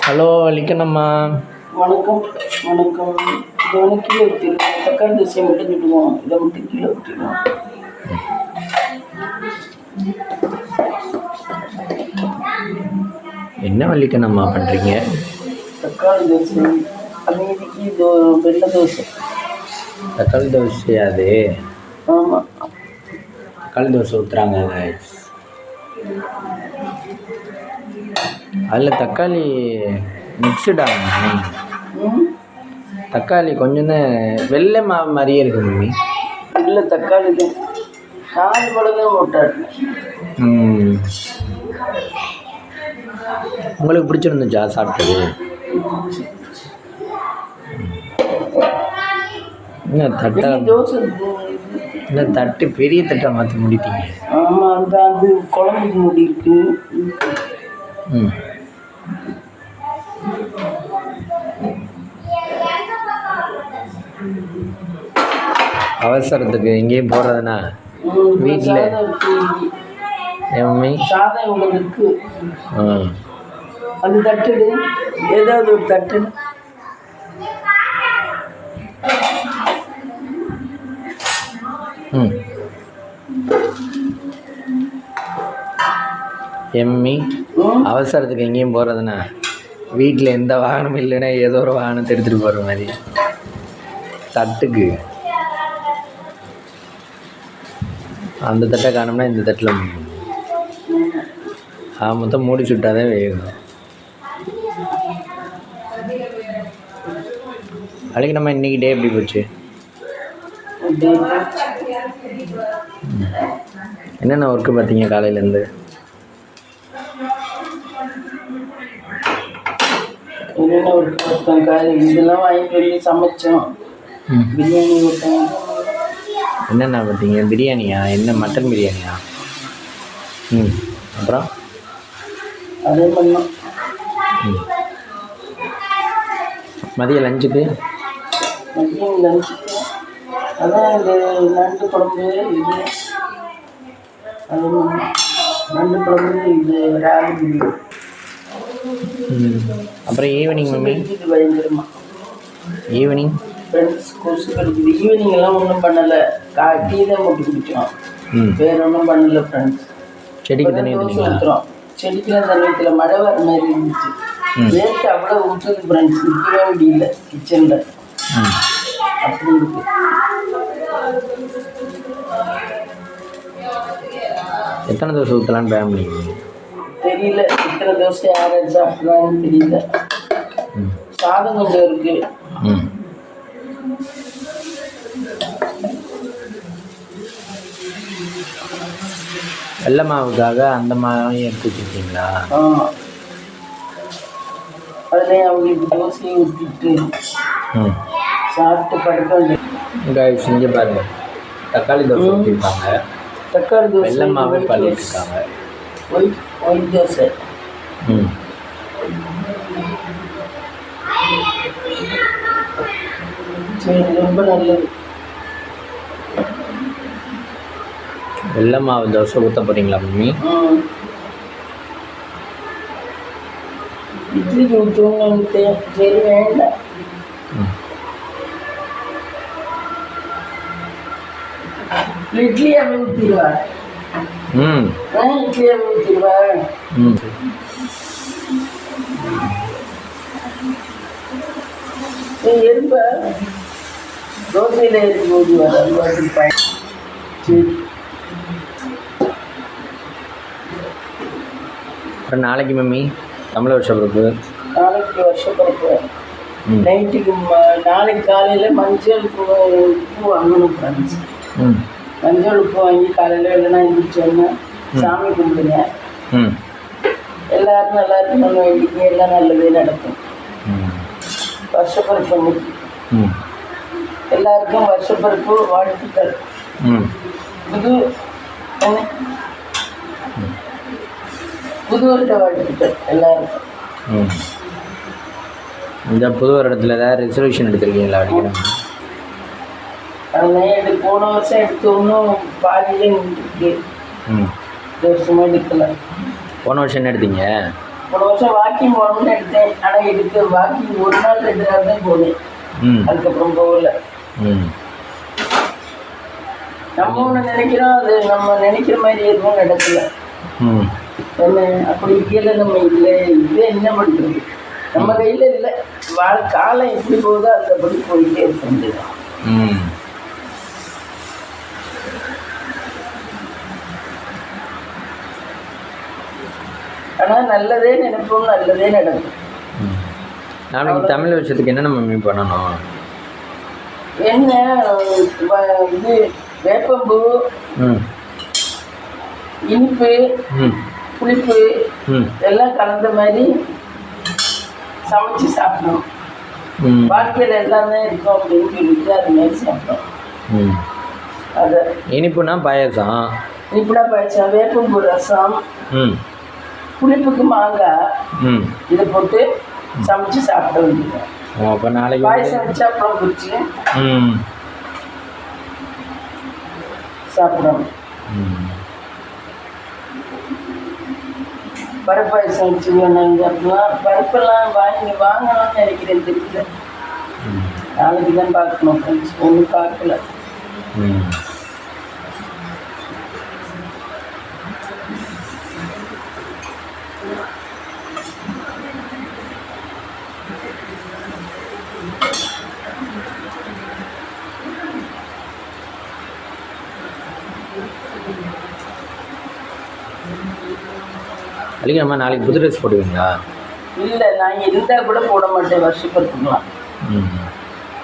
Hello லிக்கண்ணம்மா. வணக்கம் வணக்கம். இதை வந்து கீழே ஊற்றிடுவோம். தக்காளி தோசையை மட்டும் சுட்டுவோம். இதை மட்டும் கீழே ஊற்றிடுவோம். என்ன லிக்கண்ணம்மா பண்ணுறீங்க? தக்காளி தோசை அன்னைக்கு வெள்ளை தோசை. தக்காளி தோசையா அது? ஆமாம், தக்காளி தோசை ஊற்றுறாங்க. அதில் தக்காளி மிக்சடாங்க. தக்காளி கொஞ்சம் தான் வெள்ளை மாவு மாதிரியே இருக்கு மம்மி. இல்லை, தக்காளி தான் 4 மிளகாய் போட்டாருங்க. உங்களுக்கு பிடிச்சிருந்துச்சா சாப்பிட்டது? என்ன தட்டை தோசை இல்லை, தட்டு பெரிய தட்டை மாற்றி முடிட்டீங்க. ஆமாம், அது குழம்புக்கு முடி இருக்கு. அவசரத்துக்கு எங்கேயும் போடுறதுனா வீட்டில் என் மம்மி சாதம் இவ்வளவு இருக்கு. அது தட்டுடு, ஏதாவது ஒரு தட்டு. எம்மி அவசரத்துக்கு எங்கேயும் போகிறதுனா வீட்டில் எந்த வாகனமும் இல்லைன்னா ஏதோ ஒரு வாகனத்தை எடுத்துகிட்டு போகிற மாதிரி. தட்டுக்கு அந்த தட்டை காணோம்னா இந்த தட்டில் மொத்தம் மூடி சுட்டாதே வேகும். அதுக்கு நம்ம இன்றைக்கி டே எப்படி போச்சு? என்னென்ன ஒர்க்கு பார்த்தீங்க காலையிலேருந்து? என்னென்ன ஒர்க்கு பார்த்தோம்? இதெல்லாம் வாங்கிட்டு வந்து சமைச்சோம். பிரியாணி ஓட்டோம். என்னென்ன பார்த்தீங்க? பிரியாணியா? என்ன மட்டன் பிரியாணியா? அப்புறம் அதே பண்ணோம். மதியம் லஞ்சுக்கு அதான் இந்த நண்டு குழம்பு, இது அது நண்டு குழம்பு, இது ராகு பிரியாணி. அப்புறம் ஈவினிங் மம்மி? இது பயங்கரமா ஈவினிங் ஃப்ரெண்ட்ஸ் கொசு கடிக்குது. ஈவினிங் எல்லாம் ஒன்றும் பண்ணலை. டீ தான் போட்டு குடிச்சோம். வேற ஒன்றும் பண்ணலை ஃப்ரெண்ட்ஸ். செடிக்கு தண்ணி ஊற்றுறோம். செடிக்கெல்லாம் தண்ணி ஊற்றல. மழை வர மாதிரி இருந்துச்சு. வேர்க்கு அவ்வளோ ஊற்றுது ஃப்ரெண்ட்ஸ். நிற்கவே முடியல கிச்சனில். அப்படி இருக்கு. எத்தனை தோசை ஊற்றலான்னு ஃபேமிலி தெரியல. எத்தனை தோசை யார் சாப்பிட்றாங்கன்னு தெரியல. சாதம் கொஞ்சம் இருக்கு. வெள்ளை மாவுக்காக அந்த மாவையும் எடுத்து வச்சுருக்கீங்களா? ஆமாம், அதில் அவங்களுக்கு தோசையை ஊற்றிட்டு சாப்பிட்டு படுக்க. செஞ்சு பாருங்க. தக்காளி தோசை ஊற்றிருக்காங்க. தக்காளி தோசை வெள்ளை மாவே பண்ணிட்டுருக்காங்க. ஒயிட் தோசை. சரி, ரொம்ப நல்லது. வெள்ளை மாவு தோசை ஊற்ற போகிறீங்களா மம்மி? இட்லிக்கு ஊற்றுவோங்க. சரி, வேண்டாம். இட்லியாவே ஊற்றிடுவா. இட்லியாவே ஊற்றிடுவா. எறும்ப தோசையில் இருக்கும்போது வர. சரி, அப்புறம் நாளைக்கு மம்மி தமிழ் வருஷப்பிறப்பு. நாளைக்கு வருஷப்பிறப்பு. நைட்டுக்கு நாளைக்கு காலையில் மஞ்சள் உப்பு வாங்கணும் ஃப்ரெண்ட்ஸ். மஞ்சள் உப்பு வாங்கி காலையில் இல்லைன்னா எழுந்திரிச்சோன்னா சாமி கும்பிடுங்க. எல்லாரும் நல்லா இருக்கணும்னு வேண்டிக்கு எல்லாம் நல்லதே நடக்கும். வருஷப்பிறப்பு அன்னைக்கு எல்லாருக்கும் வருஷப்பிறப்பு வாழ்த்துக்கள். புது வருட வாழ்த்துக்கள் எல்லாருக்கும். இந்த புது வருடத்தில் ஏதாவது ரெசல்யூஷன் எடுத்துருக்கீங்களா? அடிக்கணும். அதெல்லாம் போன வருஷம் எடுத்து ஒன்றும் பாதியிலே நின்றுருக்கு. இந்த வருஷமாக எடுக்கல. போன வருஷம் என்ன எடுத்தீங்க? போன வருஷம் வாக்கிங் போகணும்னு எடுத்தேன். ஆனால் இதுக்கு வாக்கிங் ஒரு நாள் 2 நாள் தான் போனேன். அதுக்கப்புறம் போகல. நம்ம ஒன்று நினைக்கிறோம், அது நம்ம நினைக்கிற மாதிரி எதுவும் நடக்கல. என்ன அப்படி இருக்கையில நம்ம இல்லை, இது என்ன பண்ணுறது, நம்ம கையில் இல்லை. காலம் எப்படி போகுதோ அந்தபடி போயிட்டே இருக்க வேண்டியதான். ஆனால் நல்லதே நினைப்போம், நல்லதே நடக்கும். நாளைக்கு தமிழ் விஷயத்துக்கு என்ன நம்ம பண்ணணும்? என்ன இது வேப்பம்பூ, இனிப்பு, புளிப்பு எல்லாம் கலந்த மாதிரி சமைச்சு சாப்பிடணும். வாழ்க்கையில் எல்லாமே இருக்கும் அப்படின்னு சொல்லிட்டு அது மாதிரி சாப்பிடணும். அது இனிப்புனா பாயசம், வேப்பம்பூ ரசம், புளிப்புக்கு மாங்காய் இதை போட்டு சமைச்சு சாப்பிட வேண்டியது. அப்போ நாளைக்கு பாயசம் வச்சு அப்புறம் பிடிச்சி சாப்பிடணும். பருப்பாயசம் வச்சு அப்படிலாம் பருப்பெல்லாம் வாங்கணும்னு நினைக்கிறேன். தெரியல, நாளைக்கு தான் பார்க்கணும் ஃப்ரெண்ட்ஸ். ஒன்றும் பார்க்கல. அன்றைக்கி நம்ம நாளைக்கு புது ட்ரெஸ் போடுவீங்களா? இல்லை, நான் இருந்தால் கூட போட மாட்டேன். வருஷப்படுத்திக்கலாம்,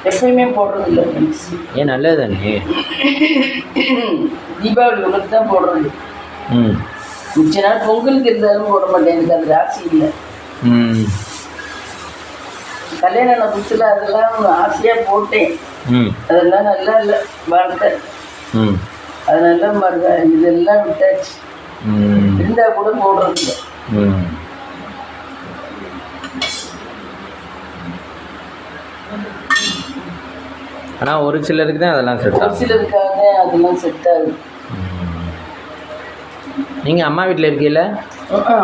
எப்பயுமே போடுறது இல்லை ஃப்ரெண்ட்ஸ். ஏன் நல்லது தானே, தீபாவளி ஒன்று தான் போடுறது. மிச்ச நாள் பொங்கலுக்கு இருந்தாலும் போட மாட்டேன், எனக்கு அது ராசி இல்லை. கல்யாணம் புதுசில் அதெல்லாம் ஆசையாக போட்டேன், அதெல்லாம் நல்லா இல்லை வாழ்க்கை. அதனால இதெல்லாம் விட்டாச்சு, இருந்தால் கூட போடுறது இல்லை. ஆனால் ஒரு சிலருக்கு தான் அதெல்லாம் செட் ஆகும், ஒரு சிலருக்காக அதெல்லாம் செட் ஆகுது. நீங்கள் அம்மா வீட்டில் இருக்கீங்கள?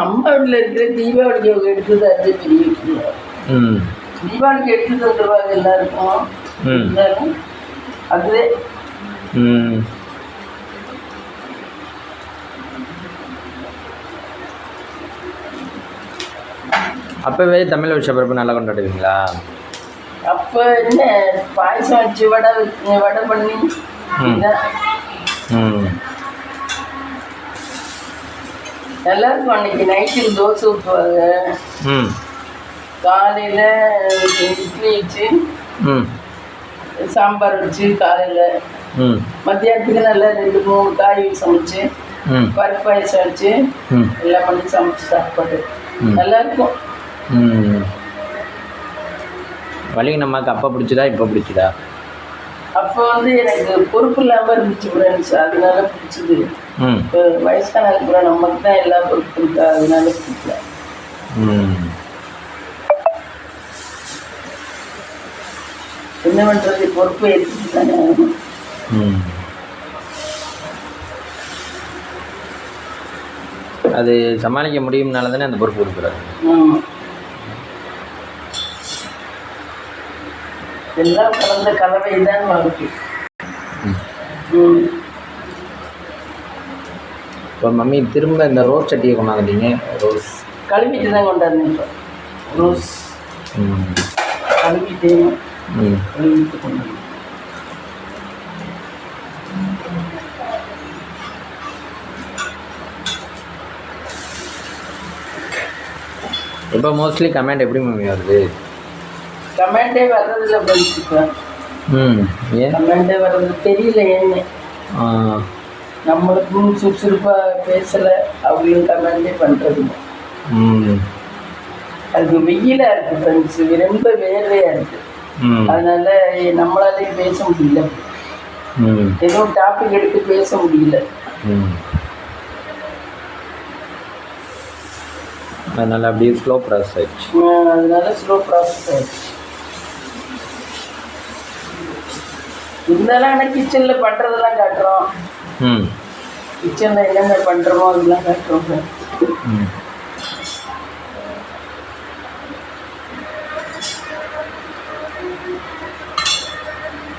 அம்மா வீட்டில் இருக்கிற தீபாவளிக்கு அவங்க எடுத்தது அது பெரிய விஷயம். தீபாவளிக்கு எடுத்து தந்துடுவாங்க எல்லாருக்கும், இருந்தாலும் அதுவே அப்போவே தமிழ் வருஷ பிறப்பு நல்லா கொண்டாடுவீங்களா? அப்போ என்ன பாயசம் வச்சு வடை பண்ணி எல்லாருக்கும் அன்னைக்கு நைட்டுக்கு தோசை ஊற்றுவாங்க, காலையில் இட்லி வச்சு சாம்பார் வச்சு காலையில், மத்தியானத்துக்கு நல்லா 2-3 காய் சமைச்சு பருப்பு பாயசம் வச்சு எல்லாம் பண்ணி சமைச்சு சாப்பாடு நல்லாயிருக்கும். வலிங்க நம்மக்கு அப்போ பிடிச்சதா இப்போ பிடிச்சதா? அப்போ எனக்கு பொறுப்பு இல்லாமல் இருந்துச்சு ஃப்ரெண்ட்ஸ், அதனால பிடிச்சது. இப்போ வயசான இருக்கிற நமக்கு தான் எல்லா பொறுப்பு இருக்கா, அதனால பிடிக்கல. என்ன பண்ணுறது, பொறுப்பு எடுத்துட்டு தானே ஆகணும். அது சமாளிக்க முடியும்னால தானே அந்த பொறுப்பு கொடுக்குறாரு. எல்லாம் கலந்த கலவை தான் வாழ்க்கை. இப்போ மம்மி திரும்ப இந்த ரோஸ் சட்டியை கொண்டாந்துட்டீங்க. ரோஸ் கழுவிட்டு தான் கொண்டாந்தேன். இப்போ ரோஸ் கழுவிட்டு கொண்டாந்து இப்போ மோஸ்ட்லி கமெண்ட் எப்படி மம்மி வருது? கமெண்டே வர்றதில்லை படிச்சுக்குவேன். ஏன் கமெண்டே வர்றது தெரியல ஏன்னு. நம்மளுக்கும் சுறுசுறுப்பாக பேசலை, அவங்களும் கமெண்டே பண்ணுறதில்ல. அதுக்கு வெயிலாக இருக்குது ஃப்ரெண்ட்ஸு, ரொம்ப வேர்வையாக இருக்குது. அதனால நம்மளாலேயும் பேச முடியல, ஏதோ டாபிக் எடுத்து பேச முடியல. அதனால அப்படியே ஸ்லோ ப்ராசஸ் ஆயிடுச்சு. அதனால ஸ்லோ ப்ராசஸ் ஆயிடுச்சு. இருந்தாலும் ஆனால் கிச்சனில் பண்ணுறதெல்லாம் காட்டுறோம். கிச்சனில் என்னென்ன பண்ணுறோமோ அதெல்லாம் காட்டுறோம்.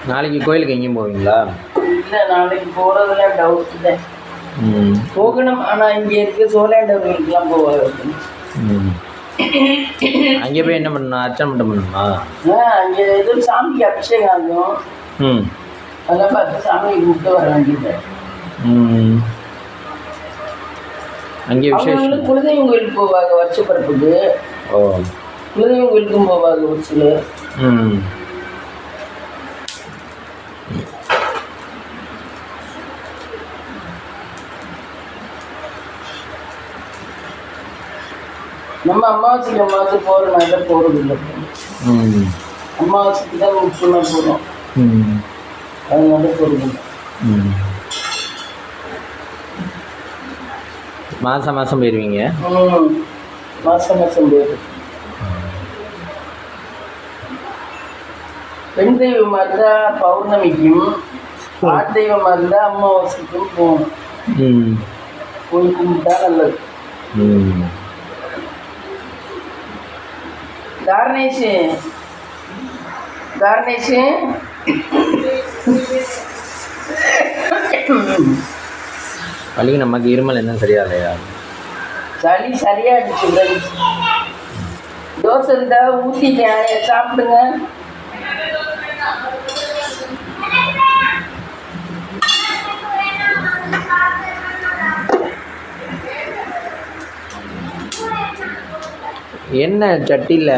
நாளைக்கு கோயிலுக்கு எங்கேயும் போவீங்களா? இல்லை, நாளைக்கு போகிறதுல டவுட் தான். ம். போகணும், ஆனால் இங்கே இருக்க சோழாண்டவர்களுக்கெல்லாம் போவாங்க. ம். அங்கே போய் என்ன பண்ணணும்? அர்ச்சனை மட்டும் பண்ணணுமா? அங்கே எதுவும் சாமிக்கு அபிஷேகம் ஆகும். ம். அதெல்லாம் பார்த்து சாமியை கூப்பிட்டு வர வேண்டியது. ம். அங்கே விசேஷம். குலதெய்வம் கோயிலுக்கு போவாங்க வருஷப்பிறப்புக்கு. ஓ. குலதெய்வம் கோயிலுக்கும் போவாங்க ஒரு சிலர். ம். நம்ம அமாவாசைக்கு போகிறனால போகிறது இல்லை. அமாவாசைக்கு தான் முக்கியமாக போகிறோம். அதனால போகிறது இல்லை. மாதம் மாதம் போயிடுவீங்க? மாதம் மாதம் போயிடும். பெண் தெய்வமாக இருந்தால் பௌர்ணமிக்கும், ஆண் தெய்வமாக இருந்தால் அமாவாசைக்கும் போகணும். போய் கும்பிட்டா நல்லது. தாரணேஷு பள்ளிக்கு நமக்கு இருமல் என்ன சரியா இல்லையா? சளி சரியாயிடுச்சு. தோசை இருந்தா ஊற்றிட்டேன், சாப்பிடுங்க. எண்ணெய் சட்டியில்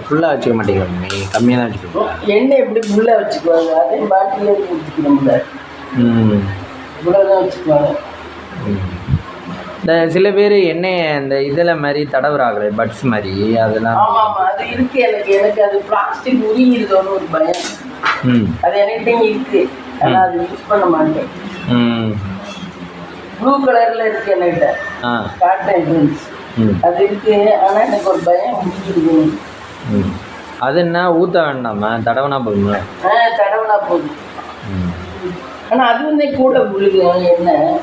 ஃபுல்லாக வச்சுக்க மாட்டேங்கிற மம்மி, கம்மியாக தான் வச்சுக்கோங்க. எண்ணெய் எப்படி ஃபுல்லாக வச்சுக்குவாங்க? அதே பாட்டிலே ஊற்றிக்கணும்ல. இவ்வளோதான் வச்சுக்குவாங்க. இந்த சில பேர் எண்ணெய் இந்த இதில் மாதிரி தடவுறாங்களே, பட்ஸ் மாதிரி, அதெல்லாம். ஆமாம், அது இருக்கு. எனக்கு அது பிளாஸ்டிக் உருகிடுதோன்னு ஒரு பயம். அது என்கிட்டையும் இருக்கு, ஆனால் அது யூஸ் பண்ண மாட்டேன். ப்ளூ கலரில் இருக்கு என்கிட்ட, காட்டன் ட்ரெஸ் அது இருக்கு. ஆனால் எனக்கு ஒரு பயம் உருகிடுது. அது என்ன ஊற்ற வேண்டாமா? தடவனா போதுமா? தடவனா போதும். ஆனால் அது வந்து கூட விழுகும் எண்ணெய்.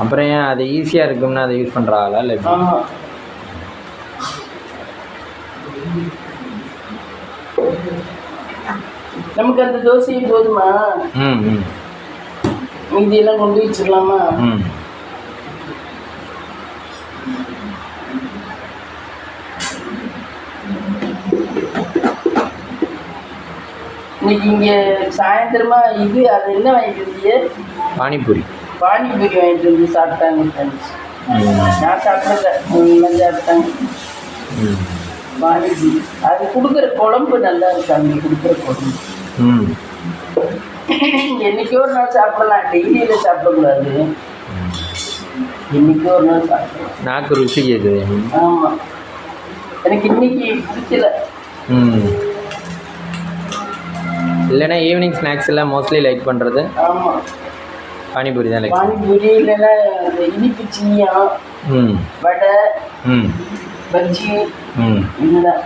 அப்புறம் ஏன் அது ஈஸியாக இருக்கும்னா அதை யூஸ் பண்ணுறாங்களா இல்லை? ஆமாம். நமக்கு அந்த தோசையும் போதுமா? மீதியெல்லாம் கொண்டு வச்சுக்கலாமா? இன்னைக்கு இங்கே சாயந்தரமா இது அது என்ன வாங்கிட்டு இருந்தீங்க? பானிபூரி வாங்கிட்டு வந்து சாப்பிட்டாங்க ஃப்ரெண்ட்ஸ். நான் சாப்பிடல, நீங்களாம் சாப்பிட்டாங்க. பானிபூரி அது கொடுக்குற குழம்பு நல்லா இருக்கு. அங்கே கொடுக்குற குழம்பு என்னைக்கோ ஒரு நாள் சாப்பிடலாம், டெய்லியில் சாப்பிடக்கூடாது. என்னைக்கோ ஒரு நாள் சாப்பிடலாம், நாக்கு ருசி கேட்குது. ஆமாம், எனக்கு இன்னைக்கு பிடிக்கல. இல்லைன்னா ஈவினிங் ஸ்நாக்ஸ் எல்லாம் மோஸ்ட்லி லைக் பண்ணுறது. ஆமாம், பானிபூரி தான் லைக். பானிபூரி இல்லைன்னா இந்த இனிப்பு சின்னியா, வடை, பஜ்ஜி. இதுதான்.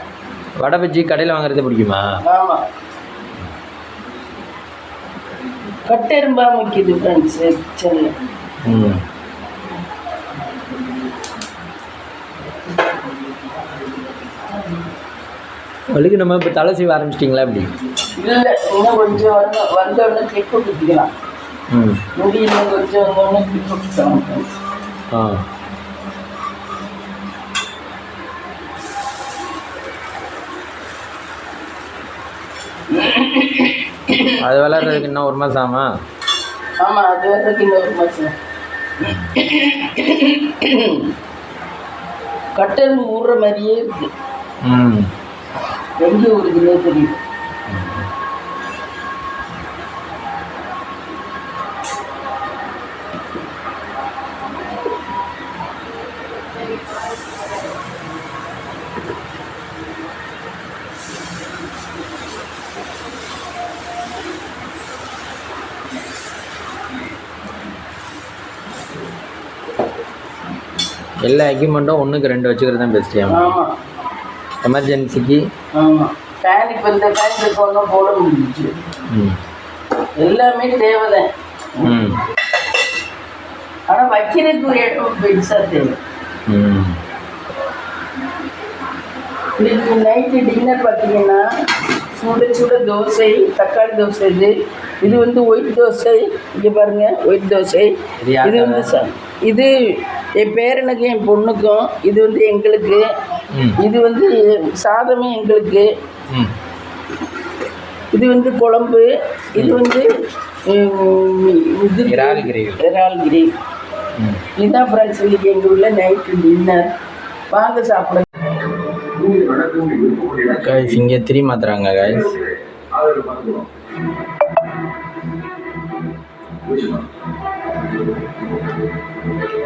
வடை பஜ்ஜி கடையில் வாங்குறது பிடிக்குமா? ஆமாம், கட்டெரும்பா முக்கியது ஃப்ரெண்ட்ஸு கிச்சனில். வலிக்கு நம்ம இப்போ தலை செய்ய ஆரம்பிச்சிட்டிங்களா? எப்படி? இல்லை, இன்னும் கொஞ்சம் வந்தோடனே கிளிப்பு குத்திக்கலாம். முடி இன்னும் கொஞ்சம் வந்தோடனே கிளிப்பு குத்திக்கலாம். அது வளர்றதுக்கு இன்னும் ஒரு மாதம் ஆமா? ஆமாம், அது வளர்றதுக்கு இன்னும் ஒரு மாதம். கட்டெரும்பு ஊடுற மாதிரியே இருக்கு. எங்கே ஊடுதுன்னே தெரியும். எல்லா எக்யூப்மெண்ட்டும் 1க்கு 2 வச்சுக்கிறது தான் பெஸ்ட்டு. ஆமாம், எமர்ஜென்சிக்கு. ஆமாம், ஃபேன் இப்போ இந்த ஃபேன் ஒன்றும் போட முடிஞ்சிச்சு. எல்லாமே தேவைதான். ஆனால் வைக்கிறதுக்கு ஒரு இடம் பெருசாக தேவை. இன்னைக்கு நைட்டு டின்னர் பார்த்தீங்கன்னா சுட சுட தோசை, தக்காளி தோசை. இது வந்து ஒயிட் தோசை. இங்கே பாருங்கள், ஒயிட் தோசை. இது வந்து இது என் பேரனுக்கும் என் பொண்ணுக்கும். இது வந்து எங்களுக்கு. இது வந்து சாதமே எங்களுக்கு. இது வந்து குழம்பு. இது வந்து இறால் கிரேவி. இதுதான் ஃப்ரெண்ட்ஸ் இன்னைக்கு எங்கள் ஊரில் நைட்டு டின்னர். வாங்க சாப்பிடுங்க. கைஸ் இங்கே திரி மாத்துறாங்க கைஸ்.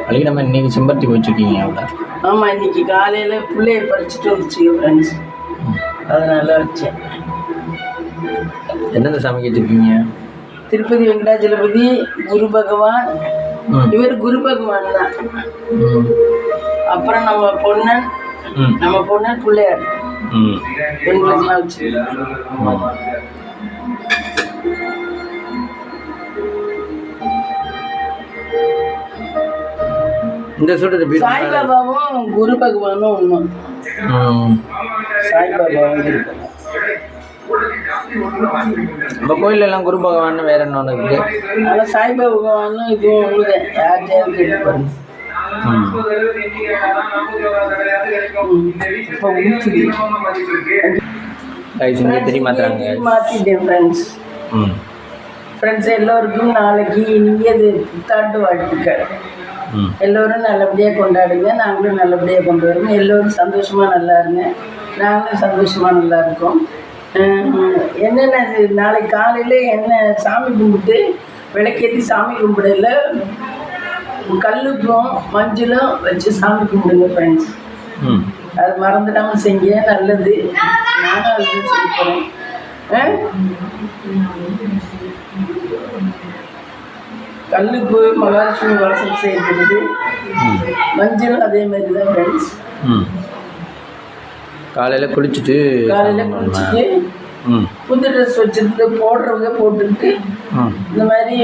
அழகி நம்ம இன்னைக்கு செம்பருத்தி வச்சுருக்கீங்க அவ்வளோ. ஆமாம், இன்னைக்கு காலையில் பிள்ளைய படிச்சுட்டு வந்துச்சு ஃப்ரெண்ட்ஸ், அதனால வச்சேன். என்னென்ன சமைக்க வச்சுருக்கீங்க? திருப்பதி வெங்கடாஜலபதி, குரு பகவான். இவர் குரு பகவான் தான். அப்புறம் நம்ம பொன்னன் பிள்ளையார் வெண்பெருமாள் வச்சு. இந்த சொல்றது சாய்பாபாவும் குரு பகவானும் ஒன்றும். சாய்பாபாவும் நம்ம கோயில எல்லாம் குரு பகவான் வேற என்ன இருக்கு. ஆனால் சாய்பாபா பகவானும் இதுவும் ஒண்ணுதான். யார்கிட்டயாவது கேட்டு பாருங்க. மாத்திட்டேன் ஃப்ரெண்ட்ஸ். எல்லோருக்கும் நாளைக்கு இனியது புத்தாண்டு வாழ்த்துக்கள். எல்லோரும் நல்லபடியாக கொண்டாடுங்க. நாங்களும் நல்லபடியாக கொண்டு வருவோம். எல்லோரும் சந்தோஷமாக நல்லா இருங்க. நாங்களும் சந்தோஷமாக நல்லா இருக்கோம். என்னென்ன நாளைக்கு காலையில் என்ன சாமி கும்பிட்டு விளக்கேற்றி சாமி கும்பிடல கல்லுக்கும் மஞ்சளும் வச்சு சாமி கும்பிடுங்க ஃப்ரெண்ட்ஸ். அது மறந்துடாமல் செய்ய நல்லது. நானும் அதுதான் செய்ய போகிறேன். கல்லுப்பு மகாலட்சுமி வாசல் செய்கிறது. மஞ்சளும் அதே மாதிரி தான் ஃப்ரெண்ட்ஸ். காலையில் குளிச்சுட்டு புது ட்ரெஸ் வச்சுருந்து போடுறவங்க போட்டுக்கிட்டு இந்த மாதிரி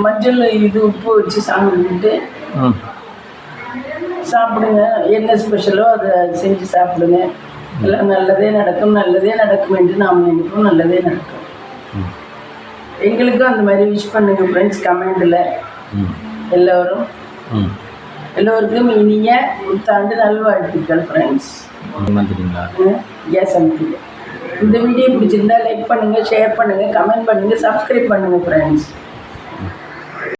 மஞ்சள் இது உப்பு வச்சு சாமி கும்பிட்டு சாப்பிடுங்க. என்ன ஸ்பெஷலோ அதை செஞ்சு சாப்பிடுங்க. எல்லாம் நல்லதே நடக்கும், நல்லதே நடக்கும் என்று நாம் நினைப்போம். நல்லதே நடக்கும். எங்களுக்கும் அந்த மாதிரி விஷ் பண்ணுங்க ஃப்ரெண்ட்ஸ் கமெண்டில். எல்லோருக்கும் இனிய புத்தாண்டு நல்வாழ்த்துக்கள் ஃப்ரெண்ட்ஸ். இந்த வீடியோ பிடிச்சிருந்தா லைக் பண்ணுங்கள், ஷேர் பண்ணுங்கள், கமெண்ட் பண்ணுங்கள், சப்ஸ்கிரைப் பண்ணுங்கள் ஃப்ரெண்ட்ஸ்.